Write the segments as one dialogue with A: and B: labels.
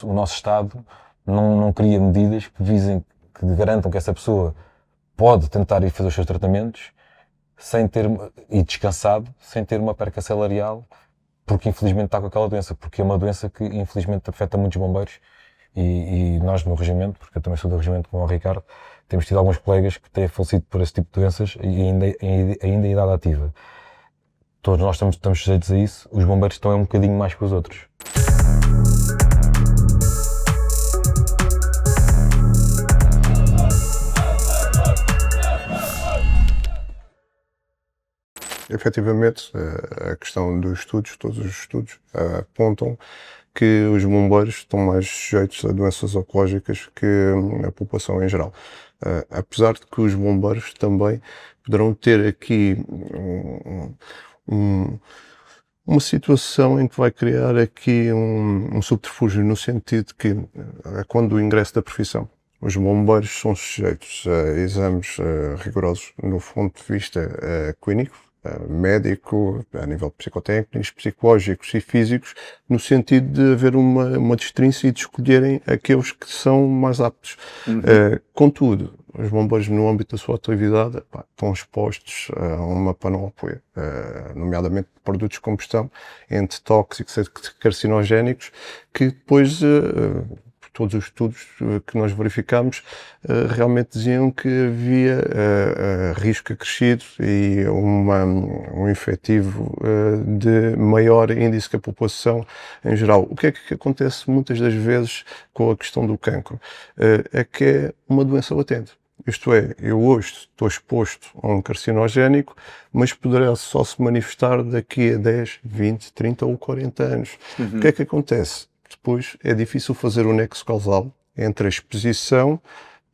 A: O nosso Estado não cria medidas que visem, que garantam que essa pessoa pode tentar ir fazer os seus tratamentos sem ter, e descansado, sem ter uma perca salarial, porque infelizmente está com aquela doença, porque é uma doença que infelizmente afeta muitos bombeiros e nós no regimento, porque eu também sou do regimento como o Ricardo, temos tido alguns colegas que têm falecido por esse tipo de doenças e ainda em idade ativa. Todos nós estamos sujeitos a isso, os bombeiros estão um bocadinho mais que os outros.
B: Efetivamente, a questão dos estudos, todos os estudos apontam que os bombeiros estão mais sujeitos a doenças oncológicas que a população em geral. Apesar de que os bombeiros também poderão ter aqui uma situação em que vai criar aqui um subterfúgio, no sentido que, quando o ingresso da profissão, os bombeiros são sujeitos a exames rigorosos no ponto de vista clínico, médico, a nível psicotécnicos, psicológicos e físicos, no sentido de haver uma destrinça e de escolherem aqueles que são mais aptos. Contudo, os bombeiros, no âmbito da sua atividade, estão expostos a uma panóplia, nomeadamente de produtos de combustão, entre tóxicos e carcinogénicos, que depois todos os estudos que nós verificamos realmente diziam que havia risco acrescido e um efetivo de maior índice que a população em geral. O que é que acontece muitas das vezes com a questão do cancro? É que é uma doença latente. Isto é, eu hoje estou exposto a um carcinogénico, mas poderá só se manifestar daqui a 10, 20, 30 ou 40 anos. O que é que acontece? Depois é difícil fazer o nexo causal entre a exposição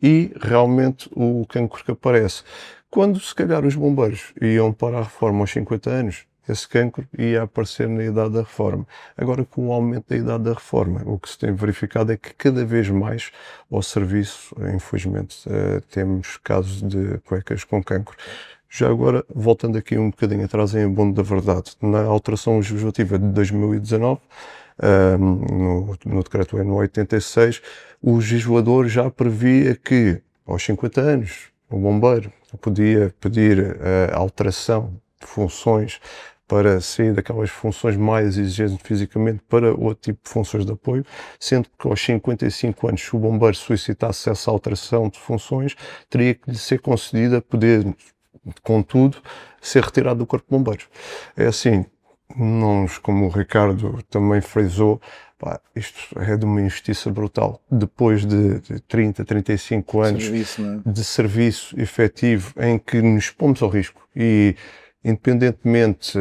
B: e realmente o cancro que aparece. Quando se calhar os bombeiros iam para a reforma aos 50 anos, esse cancro ia aparecer na idade da reforma. Agora, com o aumento da idade da reforma, o que se tem verificado é que cada vez mais ao serviço, infelizmente, temos casos de colegas com cancro. Já agora, voltando aqui um bocadinho atrás em abono da verdade, na alteração legislativa de 2019, no decreto N 86, o legislador já previa que aos 50 anos o bombeiro podia pedir a alteração de funções para sair daquelas funções mais exigentes fisicamente para outro tipo de funções de apoio, sendo que aos 55 anos, se o bombeiro solicitasse essa alteração de funções, teria que lhe ser concedida poder, contudo, ser retirado do corpo de bombeiros. É assim, nós, como o Ricardo também frisou, isto é de uma injustiça brutal. Depois de 30, 35 anos de serviço efetivo em que nos pomos ao risco e, independentemente,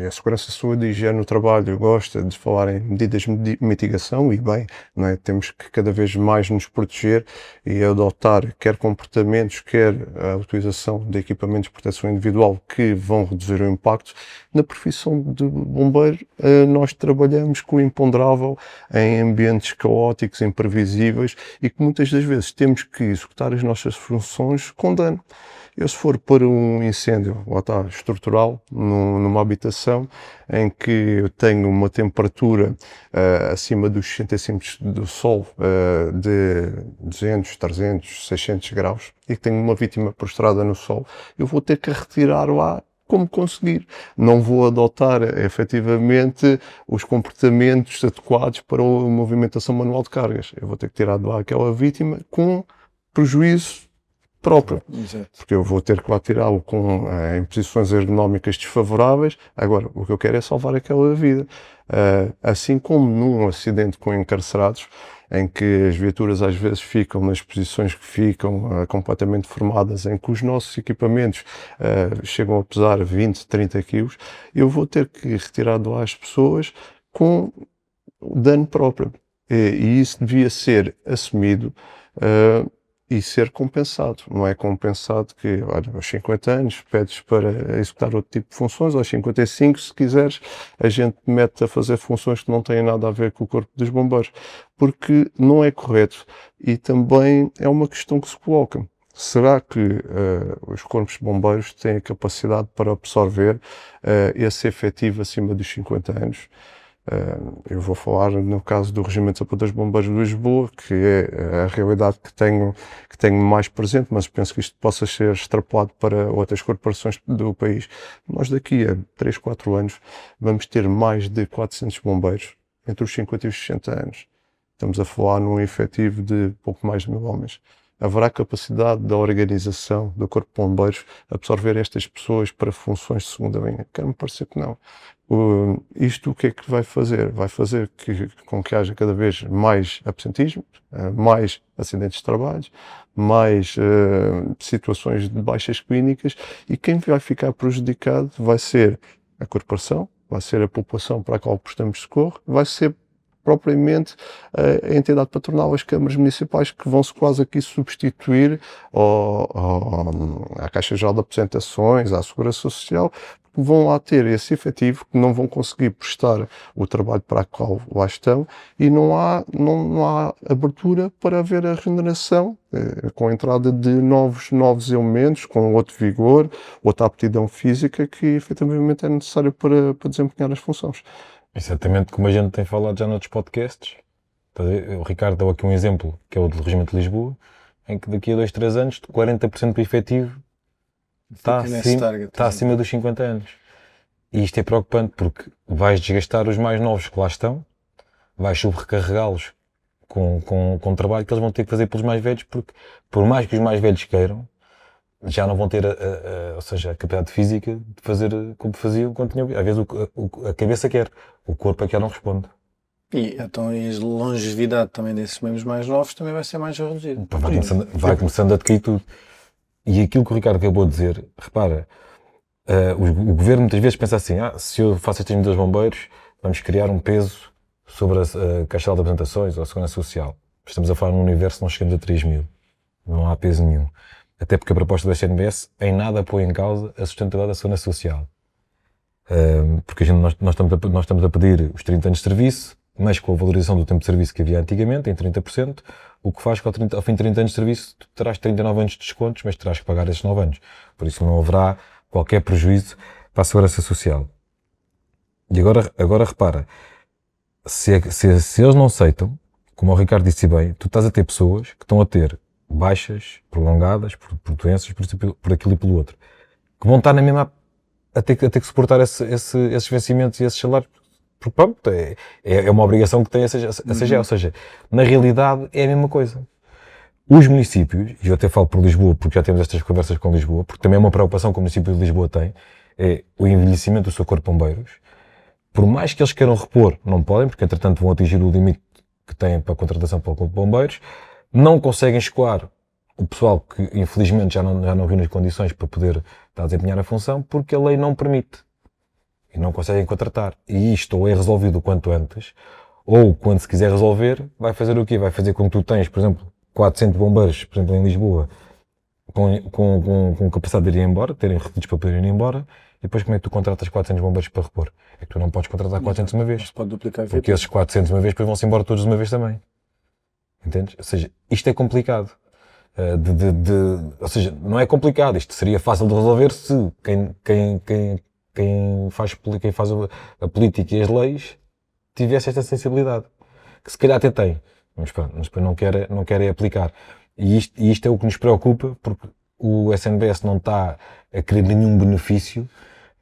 B: a Segurança, Saúde e Higiene no Trabalho gosta de falar em medidas de mitigação e bem, não é? Temos que cada vez mais nos proteger e adotar quer comportamentos, quer a utilização de equipamentos de proteção individual que vão reduzir o impacto. Na profissão de bombeiro, nós trabalhamos com o imponderável em ambientes caóticos, imprevisíveis e que muitas das vezes temos que executar as nossas funções com dano. Eu, se for para um incêndio, lá está, estrutural, numa habitação, em que eu tenho uma temperatura acima dos 65 do sol, de 200, 300, 600 graus, e que tenho uma vítima prostrada no sol, eu vou ter que retirar lá como conseguir. Não vou adotar, efetivamente, os comportamentos adequados para a movimentação manual de cargas. Eu vou ter que tirar de lá aquela vítima com prejuízo próprio. Exato. Porque eu vou ter que lá tirá-lo em posições ergonómicas desfavoráveis. Agora, o que eu quero é salvar aquela vida. Assim como num acidente com encarcerados, em que as viaturas às vezes ficam nas posições que ficam, completamente formadas, em que os nossos equipamentos chegam a pesar 20, 30 quilos, eu vou ter que retirar de lá as pessoas com dano próprio. E isso devia ser assumido e ser compensado. Não é compensado que, olha, aos 50 anos pedes para executar outro tipo de funções, aos 55, se quiseres, a gente mete a fazer funções que não têm nada a ver com o corpo dos bombeiros, porque não é correto. E também é uma questão que se coloca. Será que os corpos de bombeiros têm a capacidade para absorver esse efetivo acima dos 50 anos? Eu vou falar no caso do Regimento de Sapadores Bombeiros de Lisboa, que é a realidade que tenho mais presente, mas penso que isto possa ser extrapolado para outras corporações do país. Nós daqui a 3, 4 anos vamos ter mais de 400 bombeiros, entre os 50 e os 60 anos. Estamos a falar num efetivo de pouco mais de 1000 homens. Haverá capacidade da organização do Corpo de Bombeiros absorver estas pessoas para funções de segunda linha? Quer-me parecer que não. Isto o que é que vai fazer? Vai fazer com que haja cada vez mais absentismo, mais acidentes de trabalho, mais situações de baixas clínicas, e quem vai ficar prejudicado vai ser a corporação, vai ser a população para a qual prestamos socorro, vai ser propriamente a entidade patronal, as câmaras municipais, que vão-se quase aqui substituir à Caixa Geral de Apresentações, à Segurança Social, que vão lá ter esse efetivo, que não vão conseguir prestar o trabalho para o qual lá estão, e não há abertura para haver a regeneração, com a entrada de novos elementos, com outro vigor, outra aptidão física que efetivamente é necessário para desempenhar as funções.
A: Exatamente como a gente tem falado já noutros podcasts. O Ricardo deu aqui um exemplo, que é o do Regimento de Lisboa, em que daqui a 2, 3 anos, 40% do efetivo está acima dos 50 anos. E isto é preocupante porque vais desgastar os mais novos que lá estão, vais sobrecarregá-los com trabalho que eles vão ter que fazer pelos mais velhos, porque por mais que os mais velhos queiram, já não vão ter ou seja, a capacidade física de fazer como faziam quando tinham. Às vezes a cabeça quer, o corpo é que já não responde.
C: E então a longevidade também desses membros mais novos também vai ser mais reduzida.
A: Vai começando a decair tudo. E aquilo que o Ricardo acabou de dizer, repara, o governo muitas vezes pensa assim, se eu faço estas medidas bombeiros, vamos criar um peso sobre a Caixa de Apresentações ou a Segurança Social. Estamos a falar num universo que não chegamos a 3.000. Não há peso nenhum. Até porque a proposta da SNBS em nada põe em causa a sustentabilidade da Segurança Social. Porque nós estamos a pedir os 30 anos de serviço, mas com a valorização do tempo de serviço que havia antigamente, em 30%, o que faz que ao fim de 30 anos de serviço tu terás 39 anos de descontos, mas terás que pagar esses 9 anos. Por isso não haverá qualquer prejuízo para a Segurança Social. E agora repara, se eles não aceitam, como o Ricardo disse bem, tu estás a ter pessoas que estão a ter baixas, prolongadas, por doenças, por aquilo e pelo outro, que vão estar na mesma a ter que suportar esses vencimentos e esses salários, porque pronto, é uma obrigação que tem a CGE, ou seja, na realidade é a mesma coisa. Os municípios, e eu até falo por Lisboa, porque já temos estas conversas com Lisboa, porque também é uma preocupação que o município de Lisboa tem, é o envelhecimento do seu corpo de bombeiros. Por mais que eles queiram repor, não podem, porque entretanto vão atingir o limite que têm para a contratação para o corpo de bombeiros, não conseguem escoar o pessoal que infelizmente já não viu nas condições para poder estar a desempenhar a função, porque a lei não permite e não conseguem contratar. E isto ou é resolvido o quanto antes, ou quando se quiser resolver, vai fazer o quê? Vai fazer com que tu tens, por exemplo, 400 bombeiros, por exemplo, em Lisboa, com capacidade de ir embora, terem requisitos para poder ir embora, e depois como é que tu contratas 400 bombeiros para repor? É que tu não podes contratar 400 de uma vez.
C: Pode duplicar,
A: porque esses 400 de uma vez depois vão-se embora todos de uma vez também. Entendes? Ou seja, isto é complicado. Ou seja, não é complicado. Isto seria fácil de resolver se quem faz a política e as leis tivesse esta sensibilidade. Que se calhar até tem. Mas depois não querem aplicar. E isto é o que nos preocupa, porque o SNBS não está a querer nenhum benefício,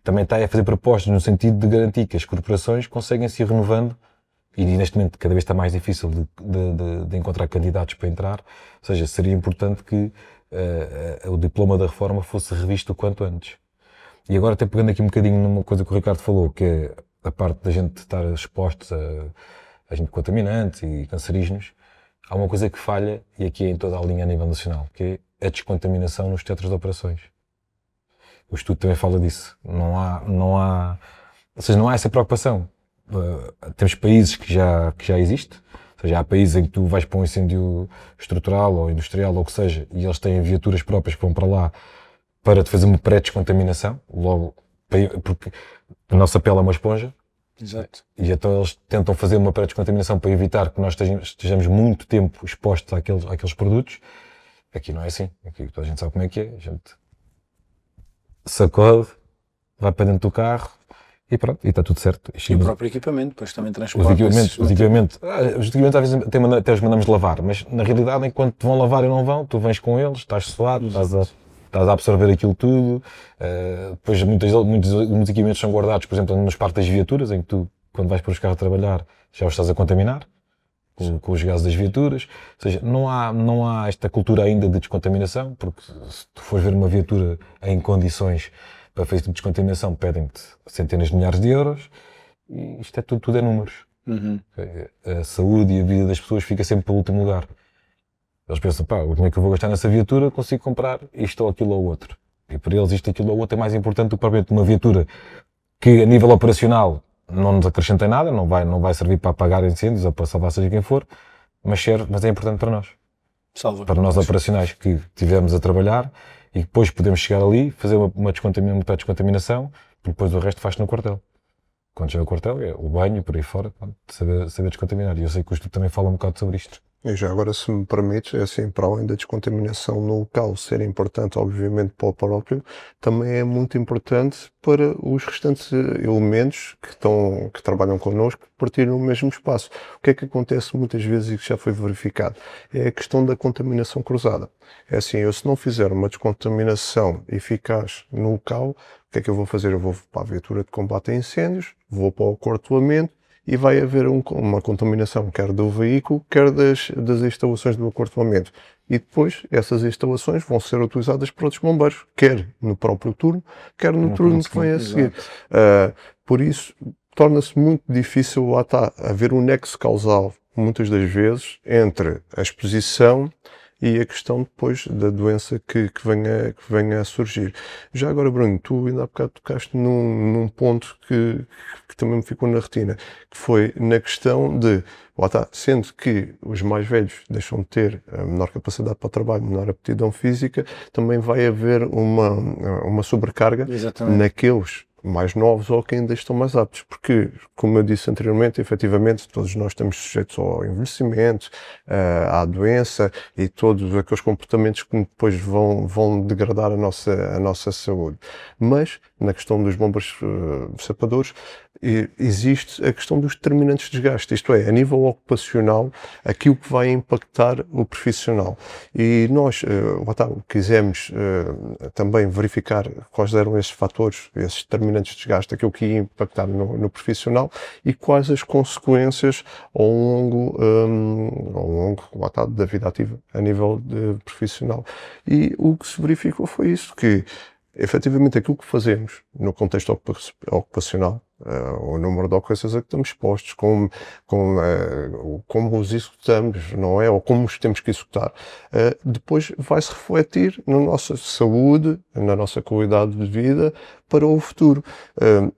A: também está a fazer propostas no sentido de garantir que as corporações conseguem se ir renovando. E neste momento cada vez está mais difícil de encontrar candidatos para entrar, ou seja, seria importante que o diploma da reforma fosse revisto o quanto antes. E agora até pegando aqui um bocadinho numa coisa que o Ricardo falou, que é a parte da gente estar expostos a agentes contaminantes e cancerígenos, há uma coisa que falha, e aqui é em toda a linha a nível nacional, que é a descontaminação nos teatros de operações. O estudo também fala disso. Não há essa preocupação. Temos países que já existe, ou seja, há países em que tu vais para um incêndio estrutural ou industrial ou o que seja, e eles têm viaturas próprias que vão para lá para te fazer uma pré-descontaminação, logo, porque a nossa pele é uma esponja.
C: Exato.
A: E então eles tentam fazer uma pré-descontaminação para evitar que nós estejamos muito tempo expostos àqueles produtos. Aqui não é assim, aqui toda a gente sabe como é que é, a gente sacode, vai para dentro do carro, e e pronto, e está tudo certo.
C: E o próprio equipamento, depois também
A: Os
C: transporta.
A: equipamentos às vezes até os mandamos lavar, mas na realidade enquanto te vão lavar e não vão, tu vens com eles, estás suado, estás a absorver aquilo tudo. Depois muitos equipamentos são guardados, por exemplo, nos parques das viaturas, em que tu, quando vais para os carros a trabalhar, já os estás a contaminar com os gases das viaturas. Ou seja, não há esta cultura ainda de descontaminação, porque se tu fores ver uma viatura em condições para fazer tipo de descontaminação, pedem-te centenas de milhares de euros, e isto é tudo é números.
C: Uhum.
A: A saúde e a vida das pessoas fica sempre para o último lugar. Eles pensam, pá, como é que eu vou gastar nessa viatura? Consigo comprar isto ou aquilo ou outro. E para eles isto, aquilo ou outro é mais importante do que propriamente uma viatura que a nível operacional não nos acrescenta nada, não vai servir para apagar incêndios ou para salvar seja quem for, mas é importante para nós. Para nós operacionais que estivemos a trabalhar e depois podemos chegar ali, fazer uma pré-descontaminação, e depois o resto faz-se no quartel. Quando chega ao quartel, é o banho, por aí fora, saber descontaminar. E eu sei que o estudo também fala um bocado sobre isto.
B: E já agora, se me permites, é assim, para além da descontaminação no local ser importante, obviamente, para o próprio, também é muito importante para os restantes elementos que trabalham connosco partirem no mesmo espaço. O que é que acontece muitas vezes e que já foi verificado? É a questão da contaminação cruzada. É assim, eu se não fizer uma descontaminação eficaz no local, o que é que eu vou fazer? Eu vou para a viatura de combate a incêndios, vou para o acordoamento, e vai haver uma contaminação quer do veículo, quer das instalações do acordoamento. E depois essas instalações vão ser utilizadas por outros bombeiros, quer no próprio turno, quer no turno que vem a seguir. Por isso, torna-se muito difícil lá haver um nexo causal, muitas das vezes, entre a exposição e a questão depois da doença que venha a surgir. Já agora, Bruno, tu ainda há bocado tocaste num ponto que também me ficou na retina, que foi na questão de, sendo que os mais velhos deixam de ter a menor capacidade para o trabalho, menor aptidão física, também vai haver uma sobrecarga naqueles mais novos ou que ainda estão mais aptos, porque, como eu disse anteriormente, efetivamente todos nós estamos sujeitos ao envelhecimento, à doença e todos aqueles comportamentos que depois vão degradar a nossa saúde. Mas, na questão dos bombeiros sapadores, existe a questão dos determinantes de desgaste, isto é, a nível ocupacional, aquilo que vai impactar o profissional. E nós quisemos também verificar quais eram esses fatores, esses determinantes de desgaste, aquilo que ia impactar no profissional e quais as consequências ao longo da vida ativa a nível profissional. E o que se verificou foi isso, que efetivamente aquilo que fazemos no contexto ocupacional, o número de ocorrências a que estamos expostos, como os executamos, não é? Ou como os temos que executar, depois vai-se refletir na nossa saúde, na nossa qualidade de vida para o futuro.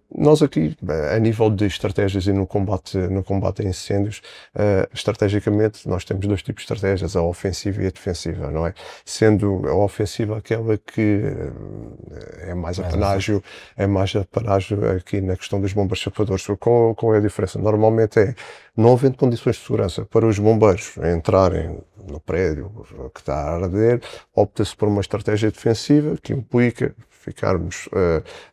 B: Nós aqui, a nível de estratégias e no combate a incêndios, estrategicamente nós temos dois tipos de estratégias, a ofensiva e a defensiva, não é? Sendo a ofensiva aquela que é mais apanágio aqui na questão dos bombeiros sapadores. Qual é a diferença? Normalmente não havendo condições de segurança para os bombeiros entrarem no prédio que está a arder, opta-se por uma estratégia defensiva que implica ficarmos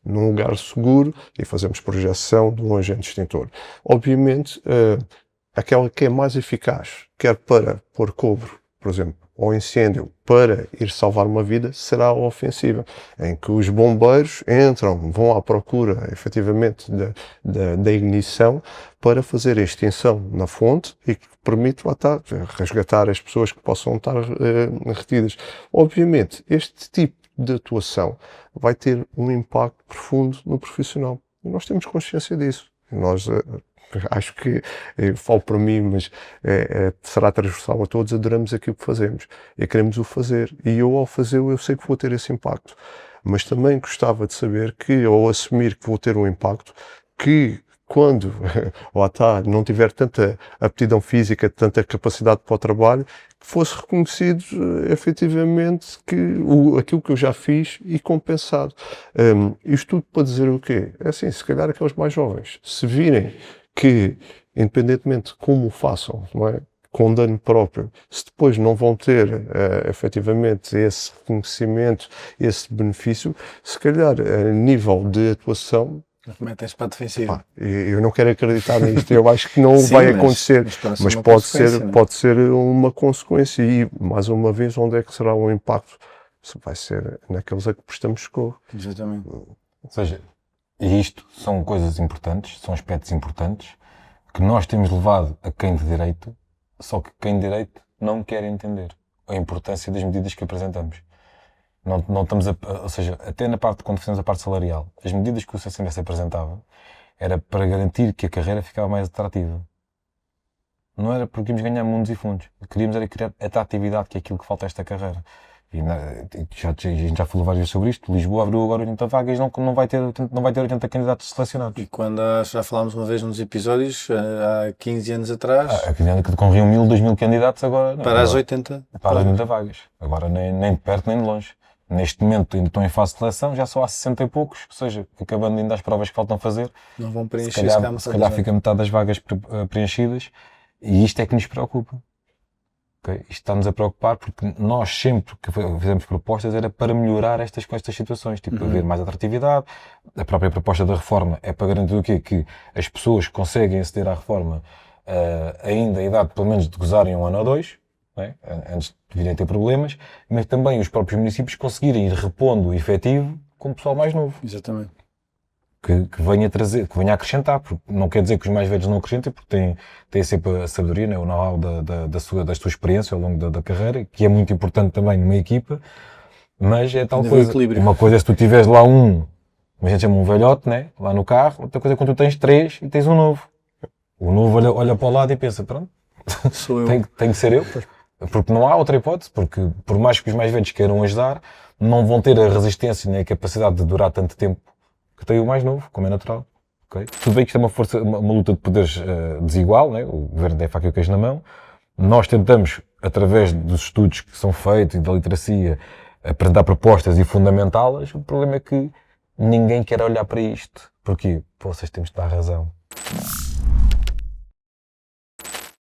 B: num lugar seguro e fazermos projeção de um agente extintor. Obviamente, aquela que é mais eficaz, quer para pôr cobro, por exemplo, ou incêndio, para ir salvar uma vida, será a ofensiva, em que os bombeiros vão à procura, efetivamente, da ignição para fazer a extinção na fonte e que permite resgatar as pessoas que possam estar retidas. Obviamente, este tipo de atuação vai ter um impacto profundo no profissional. E nós temos consciência disso. Nós acho que, falo para mim, mas será transversal a todos, adoramos aquilo que fazemos e queremos o fazer. E eu, ao fazê-lo, eu sei que vou ter esse impacto. Mas também gostava de saber que, ao assumir que vou ter um impacto, que quando não tiver tanta aptidão física, tanta capacidade para o trabalho, que fosse reconhecido efetivamente aquilo que eu já fiz e compensado. Isto tudo para dizer o quê? É assim, se calhar aqueles mais jovens, se virem que, independentemente de como o façam, não é? Com dano próprio, se depois não vão ter efetivamente esse reconhecimento, esse benefício, se calhar a nível de atuação
C: Metem-se para a defensiva.
B: Pá, eu não quero acreditar nisto, eu acho que não
C: Sim,
B: vai
C: mas-
B: acontecer,
C: mas
B: mas
C: uma
B: pode
C: consequência,
B: ser,
C: né?
B: pode ser uma consequência e, mais uma vez, onde é que será o impacto? Se vai ser naqueles a que prestamos socorro.
C: Exatamente.
A: Ou seja, e isto são coisas importantes, são aspectos importantes que nós temos levado a quem de direito, só que quem de direito não quer entender a importância das medidas que apresentamos. Não estamos ou seja, até na parte, quando fizemos a parte salarial, as medidas que o CCMS apresentava era para garantir que a carreira ficava mais atrativa. Não era porque queríamos ganhar mundos e fundos. Queríamos era criar atratividade, que é aquilo que falta a esta carreira. E a gente já falou várias vezes sobre isto. Lisboa abriu agora 80 vagas, não vai ter 80 candidatos selecionados.
C: E quando já falámos uma vez nos episódios, há 15 anos atrás,
A: Que concorriam 1000, 2000 candidatos agora.
C: para as 80.
A: Para as 80 vagas. Agora nem de perto nem de longe. Neste momento ainda estão em fase de seleção, já só há 60 e poucos, ou seja, acabando ainda as provas que faltam fazer,
C: Não vão
A: se
C: preencher
A: calhar, fica metade das vagas preenchidas, e isto é que nos preocupa. Okay? Isto está-nos a preocupar porque nós sempre que fizemos propostas era para melhorar estas situações, tipo haver mais atratividade. A própria proposta da reforma é para garantir o quê? Que as pessoas conseguem aceder à reforma ainda a idade pelo menos de gozarem 1 ano ou 2, né? Antes de virem a ter problemas, mas também os próprios municípios conseguirem ir repondo o efetivo com o pessoal mais novo.
C: Exatamente.
A: Que venha trazer, que venha a acrescentar, porque não quer dizer que os mais velhos não acrescentem, porque têm sempre a sabedoria, né? O know-how da sua experiência ao longo da carreira, que é muito importante também numa equipa, mas é tal
C: Ainda
A: coisa.
C: equilíbrio.
A: Uma coisa é se tu tiveres lá a gente chama um velhote, né? Lá no carro, outra coisa é quando tu tens 3 e tens um novo. O novo olha para o lado e pensa, pronto,
C: Sou eu.
A: tem que ser eu, porque não há outra hipótese, porque por mais que os mais velhos queiram ajudar, não vão ter a resistência nem a capacidade de durar tanto tempo que tem o mais novo, como é natural. Okay? Tudo bem que isto é uma luta de poderes desigual, né? O governo tem a faca e o queijo na mão. Nós tentamos, através dos estudos que são feitos e da literacia, apresentar propostas e fundamentá-las. O problema é que ninguém quer olhar para isto. Porquê? Pô, vocês temos de dar razão.